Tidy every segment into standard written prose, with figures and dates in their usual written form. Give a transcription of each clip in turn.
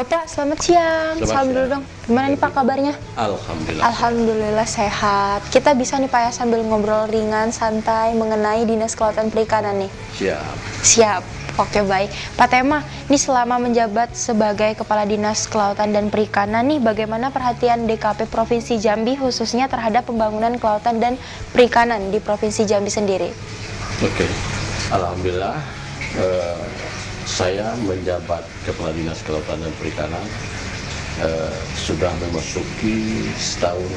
Bapak, selamat siang. Salam dulu dong. Gimana nih Pak kabarnya? Alhamdulillah. Alhamdulillah sehat. Kita bisa nih Pak ya sambil ngobrol ringan, santai mengenai Dinas Kelautan Perikanan nih. Siap. Siap. Oke baik. Pak Tema, ini selama menjabat sebagai Kepala Dinas Kelautan dan Perikanan nih, bagaimana perhatian DKP Provinsi Jambi khususnya terhadap pembangunan kelautan dan perikanan di Provinsi Jambi sendiri? Oke. Alhamdulillah. Saya menjabat Kepala Dinas Kelautan dan Perikanan sudah memasuki setahun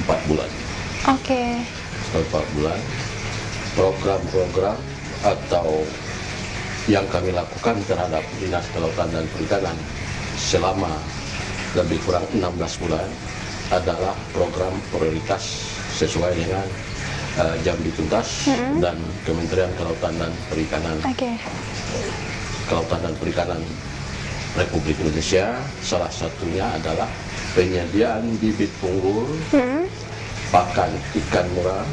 4 bulan. Oke. Setahun 4 bulan. Program-program atau yang kami lakukan terhadap Dinas Kelautan dan Perikanan selama lebih kurang 16 bulan adalah program prioritas sesuai dengan Jambi Tuntas dan Kementerian Kelautan dan Perikanan. Oke. Kelautan dan Perikanan Republik Indonesia, salah satunya adalah penyediaan bibit unggul, pakan ikan murah,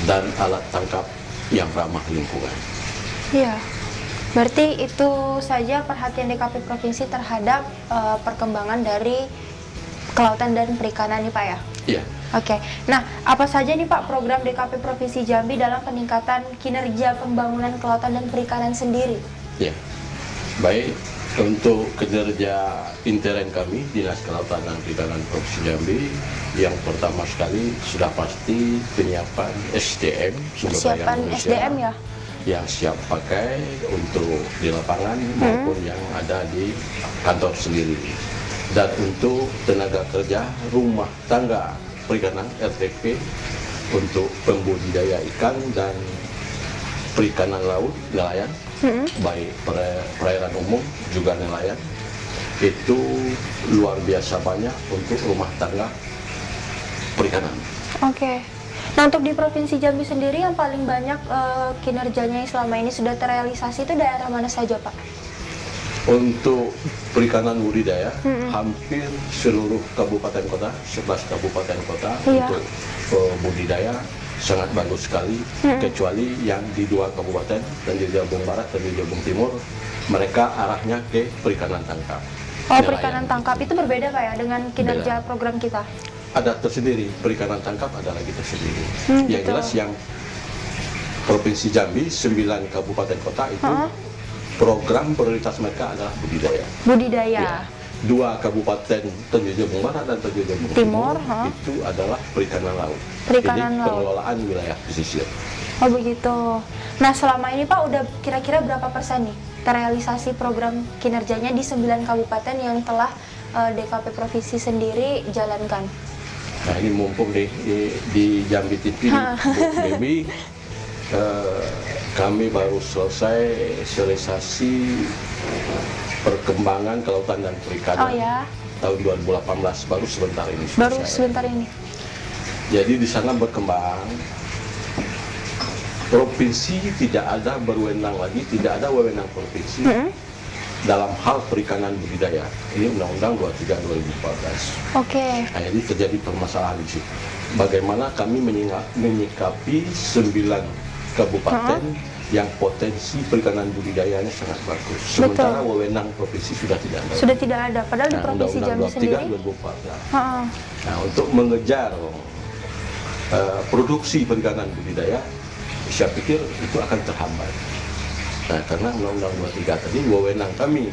dan alat tangkap yang ramah lingkungan. Iya, berarti itu saja perhatian DKP Provinsi terhadap perkembangan dari kelautan dan perikanan nih Pak ya? Iya. Oke, nah apa saja nih Pak program DKP Provinsi Jambi dalam peningkatan kinerja pembangunan kelautan dan perikanan sendiri? Ya, baik. Untuk kinerja intern kami Dinas Kelautan dan Perikanan Provinsi Jambi, yang pertama sekali sudah pasti penyiapan SDM, sumber daya Persiapan manusia, SDM ya? yang siap pakai untuk di lapangan maupun yang ada di kantor sendiri. Dan untuk tenaga kerja rumah tangga perikanan RTP untuk pembudidaya ikan dan perikanan laut nelayan, baik perairan umum juga nelayan, itu luar biasa banyak untuk rumah tangga perikanan. Oke. Nah untuk di Provinsi Jambi sendiri yang paling banyak kinerjanya yang selama ini sudah terrealisasi itu daerah mana saja Pak? Untuk perikanan budidaya, hampir seluruh kabupaten kota, 11 kabupaten kota untuk budidaya sangat bagus sekali, kecuali yang di 2 kabupaten, Tanjung Jabung Barat dan Jabung Timur, mereka arahnya ke perikanan tangkap. Oh, perikanan tangkap itu berbeda Pak ya dengan kinerja program kita? Ada tersendiri, perikanan tangkap ada lagi tersendiri. Yang gitu. jelas yang Provinsi Jambi, 9 kabupaten kota itu program prioritas mereka adalah budidaya. Budidaya. Ya. 2 kabupaten Tanjung Jabung Barat dan Tanjung Jabung Timur itu adalah perikanan laut. Perikanan Jadi laut. pengelolaan wilayah pesisir. Oh begitu. Nah selama ini Pak udah kira-kira berapa persen nih terrealisasi program kinerjanya di 9 kabupaten yang telah DKP Provinsi sendiri jalankan? Nah ini mumpung di Jambi TV, Bu Debi, kami baru selesai sosialisasi perkembangan kelautan dan perikanan tahun 2018, baru sebentar ini selesai. Baru sebentar ini. Jadi di sana berkembang, provinsi tidak ada berwenang lagi, tidak ada wewenang provinsi dalam hal perikanan budidaya. Ini Undang-Undang 23 2014. Oke. Nah, jadi terjadi permasalahan di situ. Bagaimana kami menyikapi 9 kabupaten yang potensi perikanan budidayanya sangat bagus. Sementara wewenang provinsi sudah tidak ada. Sudah tidak ada, padahal di Provinsi Jambi sendiri. Undang-Undang 23 2014. Nah, untuk mengejar produksi perikanan budidaya, saya pikir itu akan terhambat. Nah, karena Undang-Undang 23 tadi wewenang kami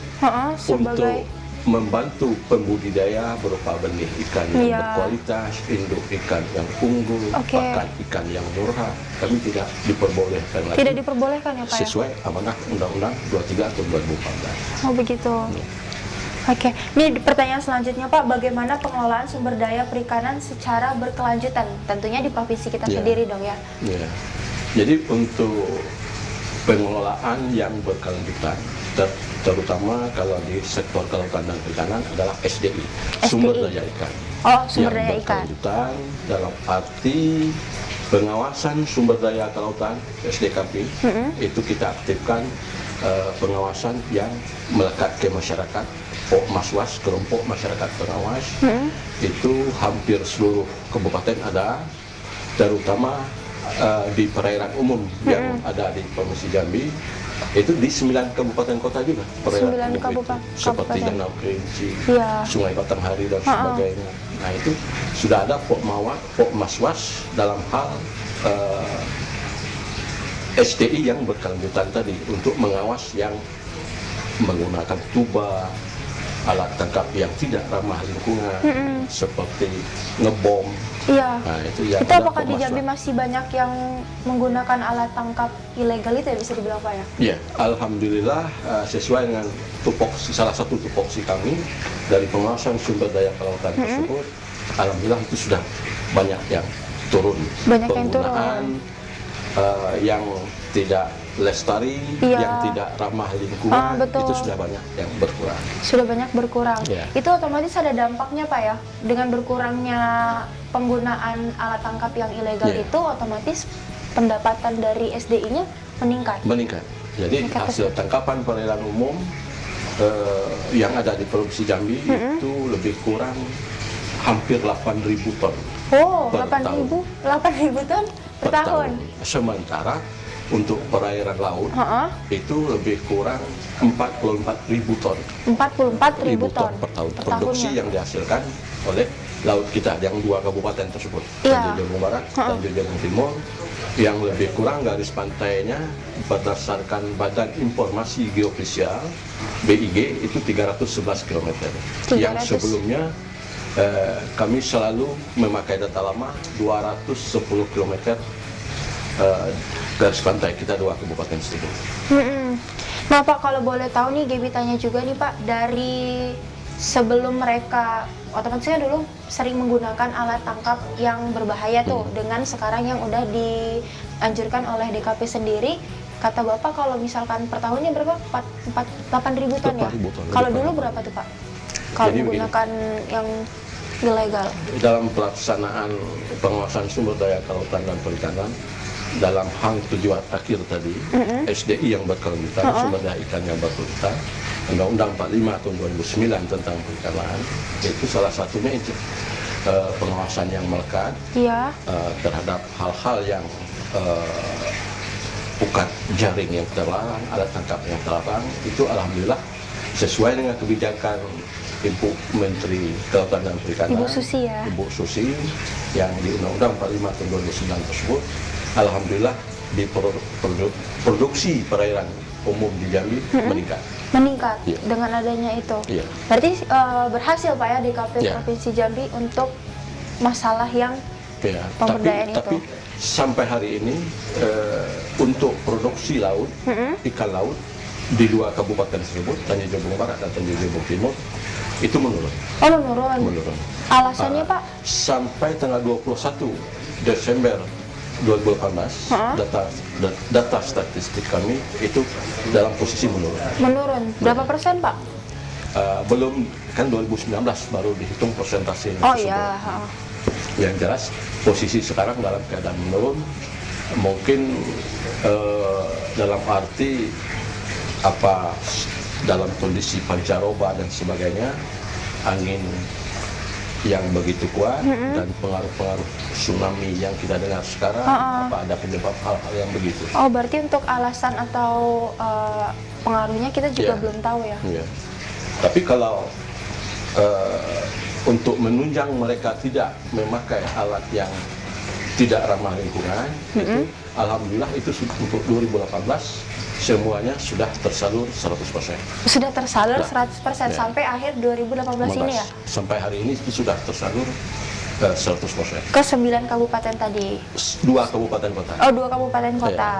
untuk membantu pembudidaya berupa benih ikan yang berkualitas, induk ikan yang unggul, pakan ikan yang murah, kami tidak diperbolehkan lagi. Tidak diperbolehkan ya Pak? Sesuai amanah Undang-Undang 23 atau 2014. Oh begitu. Oke, ini pertanyaan selanjutnya Pak, bagaimana pengelolaan sumber daya perikanan secara berkelanjutan? Tentunya di provinsi kita sendiri dong ya. Iya. Jadi untuk pengelolaan yang berkelanjutan, terutama kalau di sektor kelautan dan perikanan adalah SDI, sumber daya ikan. Oh, sumber daya yang berkelanjutan dalam arti pengawasan sumber daya kelautan SDKP, itu kita aktifkan pengawasan yang melekat ke masyarakat, Maswas, kelompok masyarakat pengawas, itu hampir seluruh kabupaten ada, terutama di perairan umum yang ada di Provinsi Jambi, Itu di 9 kabupaten kota juga. Perairan 9 umum itu. Seperti kabupaten. Danau Kerinci, Iya. Sungai Batanghari dan sebagainya. Nah itu sudah ada Pokmaswas dalam hal SDI yang berkelanjutan tadi untuk mengawas yang menggunakan tuba, alat tangkap yang tidak ramah lingkungan, seperti ngebom. Iya. Nah, itu yang Itu ada apakah di Pokmaswas. Jambi masih banyak yang menggunakan alat tangkap ilegal itu ya, bisa dibilang Pak ya? Ya, alhamdulillah sesuai dengan salah satu tupoksi kami dari pengawasan sumber daya kelautan tersebut, alhamdulillah itu sudah banyak yang turun. Banyak yang turun. Penggunaan yang tidak lestari, Iya. yang tidak ramah lingkungan, betul. itu sudah banyak yang berkurang. Sudah banyak berkurang. Iya. Itu otomatis ada dampaknya Pak ya? Dengan berkurangnya penggunaan alat tangkap yang ilegal Iya. itu, otomatis pendapatan dari SDI-nya meningkat. Meningkat. Jadi Meningkat hasil tersebut. tangkapan perairan umum yang ada di Provinsi Jambi itu lebih kurang hampir 8.000 ton. Oh, Per 8.000 ton per tahun. Sementara untuk perairan laut itu lebih kurang 44.000 ton. 44.000 ton per tahun. per Produksi tahunnya. yang dihasilkan oleh laut kita yang 2 kabupaten tersebut, Iya. Tanjung Jabung Barat, Tanjung Jabung Timur, yang lebih kurang garis pantainya berdasarkan Badan Informasi Geofisial BIG itu 311 km. Yang 300. sebelumnya kami selalu memakai data lama 210 km garis pantai kita 2 kabupaten tersebut. Nah Pak, kalau boleh tahu nih, Gaby tanya juga nih Pak, dari sebelum mereka otomatis kan dulu sering menggunakan alat tangkap yang berbahaya tuh, dengan sekarang yang udah dianjurkan oleh DKP sendiri, kata Bapak kalau misalkan per tahunnya berapa? 8.000 ton ya? 8.000 ton. Kalau dulu berapa tuh Pak? Kalau Jadi menggunakan yang ilegal? Dalam pelaksanaan pengawasan sumber daya kelautan dan perikanan, dalam hal tujuan akhir tadi, SDI yang berkelanjutan, sumber daya ikan yang berkelanjutan, Undang-Undang 45 tahun 2009 tentang perikanan, itu salah satunya itu pengawasan yang melekat Iya. terhadap hal-hal yang bukan jaring yang terlarang, alat tangkap yang terlarang, itu alhamdulillah sesuai dengan kebijakan Ibu Menteri Kelautan dan Perikanan, Ibu Susi ya? Ibu Susi, yang di Undang-Undang 45 tahun 2009 tersebut, alhamdulillah di produksi perairan umum di Jambi meningkat. Meningkat Iya. dengan adanya itu. Iya. Berarti berhasil Pak ya DKP Iya. Provinsi Jambi untuk masalah yang Ya, pemberdayaan tapi itu. sampai hari ini untuk produksi laut, ikan laut di 2 kabupaten tersebut, Tanjung Jabung Barat dan Tanjung Jabung Timur, itu menurun. Oh, menurun. Alasannya Pak? Sampai tanggal 21 Desember 2018, data statistik kami itu dalam posisi menurun. Menurun. Berapa persen Pak? Belum, kan 2019 baru dihitung persentase Oh tersebut. iya. Yang jelas posisi sekarang dalam keadaan menurun, mungkin dalam arti dalam kondisi pancaroba dan sebagainya, angin yang begitu kuat dan pengaruh-pengaruh tsunami yang kita dengar sekarang, ada penyebab hal-hal yang begitu. Oh, berarti untuk alasan atau pengaruhnya kita juga belum tahu ya? Iya. Tapi kalau untuk menunjang mereka tidak memakai alat yang tidak ramah lingkungan, itu alhamdulillah itu untuk 2018 semuanya sudah tersalur 100%. Sudah tersalur Sudah. 100% Ya. sampai akhir 2018 ini ya? Sampai hari ini itu sudah tersalur 100%. Ke 9 kabupaten tadi. 2 kabupaten kota. Oh, 2 kabupaten kota.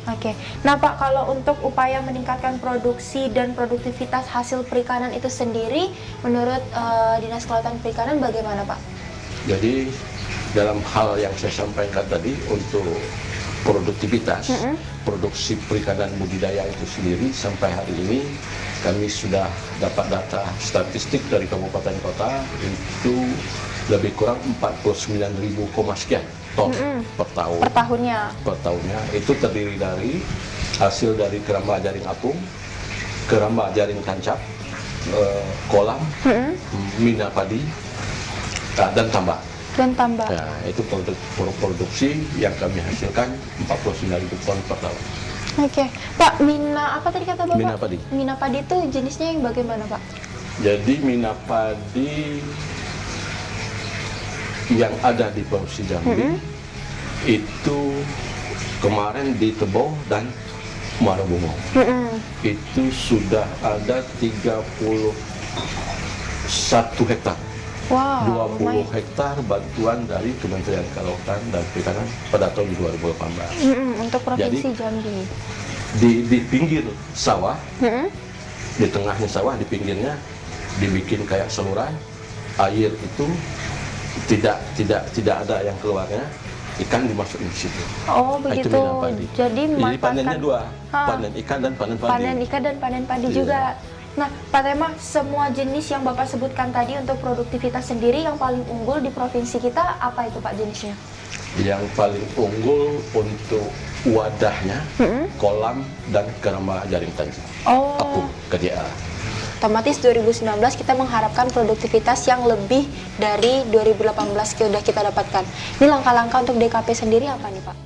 Oke. Nah Pak, kalau untuk upaya meningkatkan produksi dan produktivitas hasil perikanan itu sendiri, menurut Dinas Kelautan Perikanan bagaimana Pak? Jadi dalam hal yang saya sampaikan tadi, untuk produktivitas, produksi perikanan budidaya itu sendiri, sampai hari ini kami sudah dapat data statistik dari kabupaten kota, itu lebih kurang 49.000 sekian ton per tahun. Per tahunnya? Per tahunnya. Itu terdiri dari hasil dari keramba jaring apung, keramba jaring tancap, kolam, mina padi, dan tambak. Dan tambak. Ya, itu produksi yang kami hasilkan 49.000 ton per tahun. Oke, Pak, Mina apa tadi kata Bapak? Mina padi. Mina padi itu jenisnya yang bagaimana, Pak? Jadi Mina padi yang ada di Provinsi Jambi itu kemarin di Tebo dan Muara Bungo. Itu sudah ada 31 hektar. Wow, 20 hektar bantuan dari Kementerian Kelautan dan Perikanan pada tahun 2018. Untuk Provinsi Jadi, Jambi. Di pinggir sawah, di tengahnya sawah, di pinggirnya dibikin kayak saluran, air itu tidak ada yang keluarnya, ikan dimasukin di situ. Oh, Nah, itu begitu. Mina padi. Jadi panennya dua, panen ikan dan panen padi. Panen ikan dan panen padi Iya. juga. Nah, Pak Tema, semua jenis yang Bapak sebutkan tadi untuk produktivitas sendiri yang paling unggul di provinsi kita, apa itu Pak jenisnya? Yang paling unggul untuk wadahnya, kolam dan keramba jaring tanjung. Oh, Apung, KJA. otomatis 2019 kita mengharapkan produktivitas yang lebih dari 2018 sudah kita dapatkan. Ini langkah-langkah untuk DKP sendiri apa nih Pak?